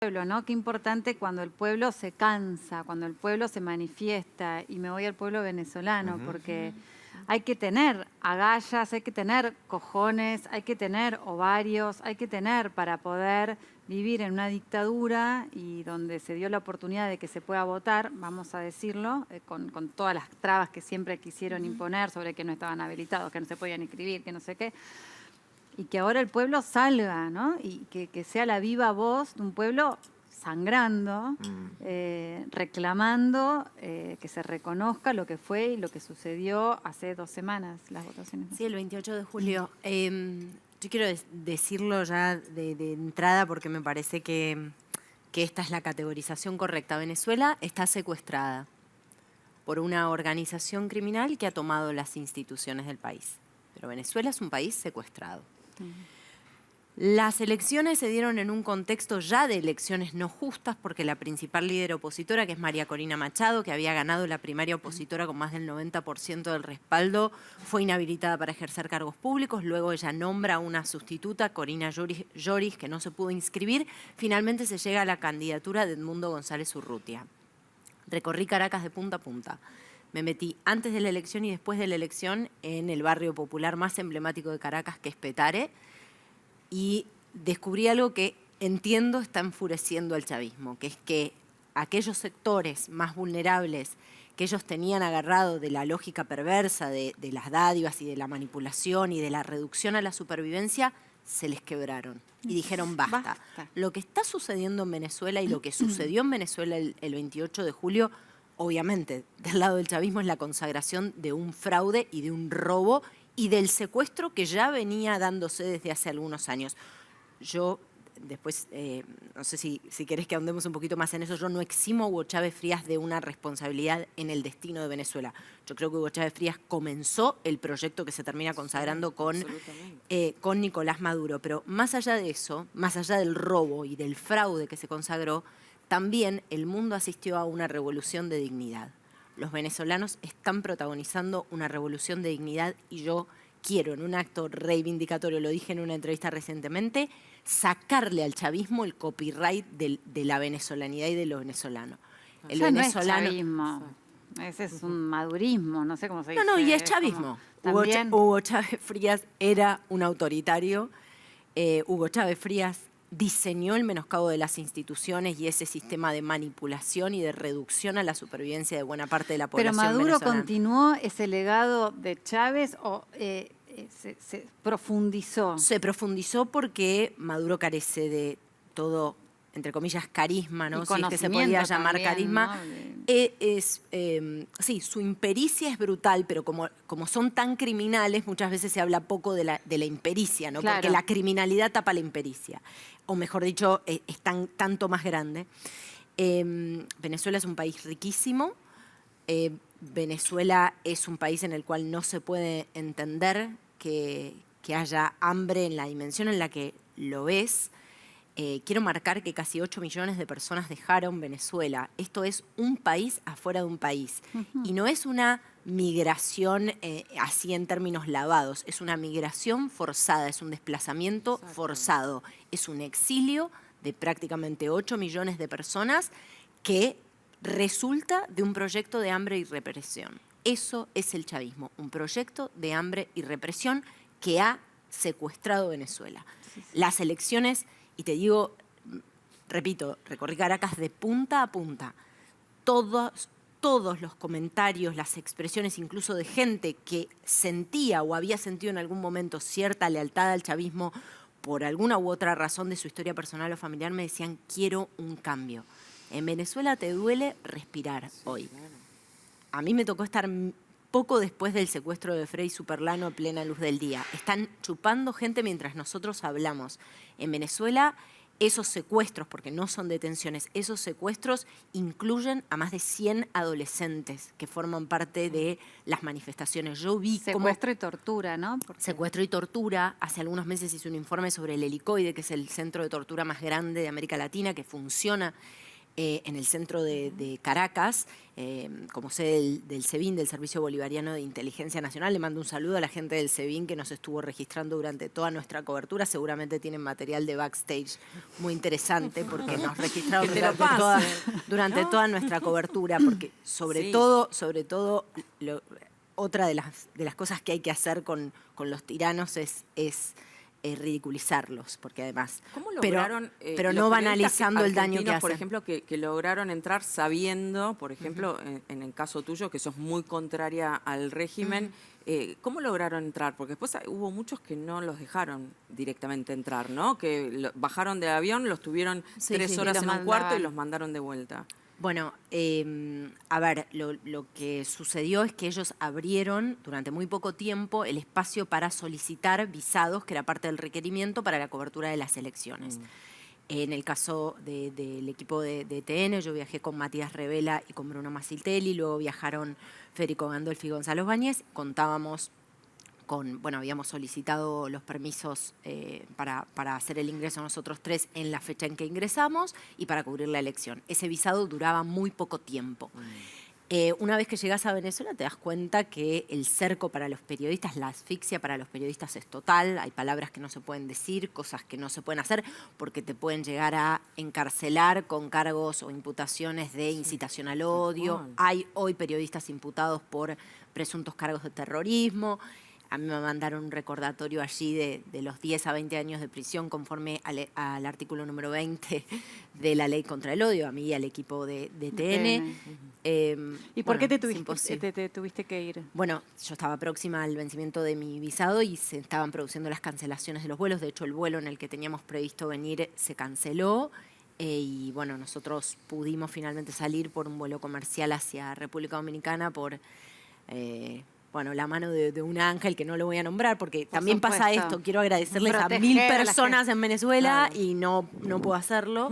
pueblo, ¿no? Qué importante cuando el pueblo se cansa, cuando el pueblo se manifiesta, y me voy al pueblo venezolano, porque hay que tener agallas, hay que tener cojones, hay que tener ovarios, hay que tener para poder vivir en una dictadura y donde se dio la oportunidad de que se pueda votar, vamos a decirlo, con todas las trabas que siempre quisieron imponer sobre que no estaban habilitados, que no se podían inscribir, que no sé qué. Y que ahora el pueblo salga, ¿no? Y que sea la viva voz de un pueblo sangrando, reclamando que se reconozca lo que fue y lo que sucedió hace 2 semanas, las votaciones. Sí, el 28 de julio. Yo quiero decirlo ya de entrada porque me parece que esta es la categorización correcta. Venezuela está secuestrada por una organización criminal que ha tomado las instituciones del país. Pero Venezuela es un país secuestrado. Las elecciones se dieron en un contexto ya de elecciones no justas porque la principal líder opositora, que es María Corina Machado, que había ganado la primaria opositora con más del 90% del respaldo, fue inhabilitada para ejercer cargos públicos. Luego ella nombra a una sustituta, Corina Lloris, que no se pudo inscribir. Finalmente se llega a la candidatura de Edmundo González Urrutia. Recorrí Caracas de punta a punta. Me metí antes de la elección y después de la elección en el barrio popular más emblemático de Caracas, que es Petare, y descubrí algo que entiendo está enfureciendo al chavismo, que es que aquellos sectores más vulnerables que ellos tenían agarrado de la lógica perversa de las dádivas y de la manipulación y de la reducción a la supervivencia, se les quebraron y dijeron basta. Lo que está sucediendo en Venezuela y lo que sucedió en Venezuela el 28 de julio, obviamente, del lado del chavismo es la consagración de un fraude y de un robo y del secuestro que ya venía dándose desde hace algunos años. Yo, después, no sé si querés que ahondemos un poquito más en eso, yo no eximo a Hugo Chávez Frías de una responsabilidad en el destino de Venezuela. Yo creo que Hugo Chávez Frías comenzó el proyecto que se termina consagrando con Nicolás Maduro. Pero más allá de eso, más allá del robo y del fraude que se consagró, también el mundo asistió a una revolución de dignidad. Los venezolanos están protagonizando una revolución de dignidad y yo quiero, en un acto reivindicatorio, lo dije en una entrevista recientemente, sacarle al chavismo el copyright de la venezolanidad y de lo venezolano. El venezolano no es chavismo, ese es un madurismo, no sé cómo se dice. No, y es chavismo. Hugo Chávez Frías era un autoritario. Hugo Chávez Frías diseñó el menoscabo de las instituciones y ese sistema de manipulación y de reducción a la supervivencia de buena parte de la población venezolana. ¿Pero Maduro continuó ese legado de Chávez o se profundizó? Se profundizó porque Maduro carece de todo, entre comillas, carisma, ¿no? Si es que se podía llamar también, carisma. ¿No? Sí, su impericia es brutal, pero como son tan criminales, muchas veces se habla poco de la impericia, ¿no? Claro. Porque la criminalidad tapa la impericia. O mejor dicho, es tanto más grande. Venezuela es un país riquísimo. Venezuela es un país en el cual no se puede entender que haya hambre en la dimensión en la que lo ves. Quiero marcar que casi 8 millones de personas dejaron Venezuela. Esto es un país afuera de un país. Y no es una migración así en términos lavados. Es una migración forzada, es un desplazamiento forzado. Es un exilio de prácticamente 8 millones de personas que resulta de un proyecto de hambre y represión. Eso es el chavismo, un proyecto de hambre y represión que ha secuestrado Venezuela. Las elecciones... Y te digo, repito, recorrí Caracas de punta a punta. Todos los comentarios, las expresiones incluso de gente que sentía o había sentido en algún momento cierta lealtad al chavismo por alguna u otra razón de su historia personal o familiar, me decían, quiero un cambio. En Venezuela te duele respirar hoy. A mí me tocó estar poco después del secuestro de Frei Superlano a plena luz del día. Están chupando gente mientras nosotros hablamos. En Venezuela, esos secuestros, porque no son detenciones, esos secuestros incluyen a más de 100 adolescentes que forman parte de las manifestaciones. Yo vi secuestro y tortura, ¿no? Secuestro y tortura. Hace algunos meses hice un informe sobre el Helicoide, que es el centro de tortura más grande de América Latina, que funciona en el centro de Caracas, como sede del SEBIN, del Servicio Bolivariano de Inteligencia Nacional. Le mando un saludo a la gente del SEBIN que nos estuvo registrando durante toda nuestra cobertura. Seguramente tienen material de backstage muy interesante porque nos registraron durante toda nuestra cobertura, porque sobre todo, otra de las cosas que hay que hacer con los tiranos es ridiculizarlos, porque además... ¿Cómo lograron, pero no banalizando el daño que hacen? Por ejemplo, que lograron entrar sabiendo, por ejemplo, en el caso tuyo, que sos muy contraria al régimen, ¿cómo lograron entrar? Porque después hubo muchos que no los dejaron directamente entrar, ¿no? Que bajaron del avión, los tuvieron 3 horas en un cuarto y los mandaron de vuelta. Bueno, a ver, lo que sucedió es que ellos abrieron durante muy poco tiempo el espacio para solicitar visados, que era parte del requerimiento para la cobertura de las elecciones. En el caso del equipo de TN, yo viajé con Matías Revela y con Bruno Masiltelli, luego viajaron Federico Gandolfi y Gonzalo Báñez, contábamos bueno, habíamos solicitado los permisos para hacer el ingreso nosotros 3 en la fecha en que ingresamos y para cubrir la elección. Ese visado duraba muy poco tiempo. Una vez que llegas a Venezuela te das cuenta que el cerco para los periodistas, la asfixia para los periodistas es total. Hay palabras que no se pueden decir, cosas que no se pueden hacer porque te pueden llegar a encarcelar con cargos o imputaciones de incitación al odio. Hay hoy periodistas imputados por presuntos cargos de terrorismo. A mí me mandaron un recordatorio allí de los 10 a 20 años de prisión conforme al artículo número 20 de la ley contra el odio, a mí y al equipo de TN. ¿Y por qué te tuviste que ir? Bueno, yo estaba próxima al vencimiento de mi visado y se estaban produciendo las cancelaciones de los vuelos. De hecho, el vuelo en el que teníamos previsto venir se canceló. Y bueno, nosotros pudimos finalmente salir por un vuelo comercial hacia República Dominicana por... bueno, la mano de un ángel que no lo voy a nombrar porque también pasa esto. Quiero agradecerles a 1000 personas en Venezuela y no puedo hacerlo.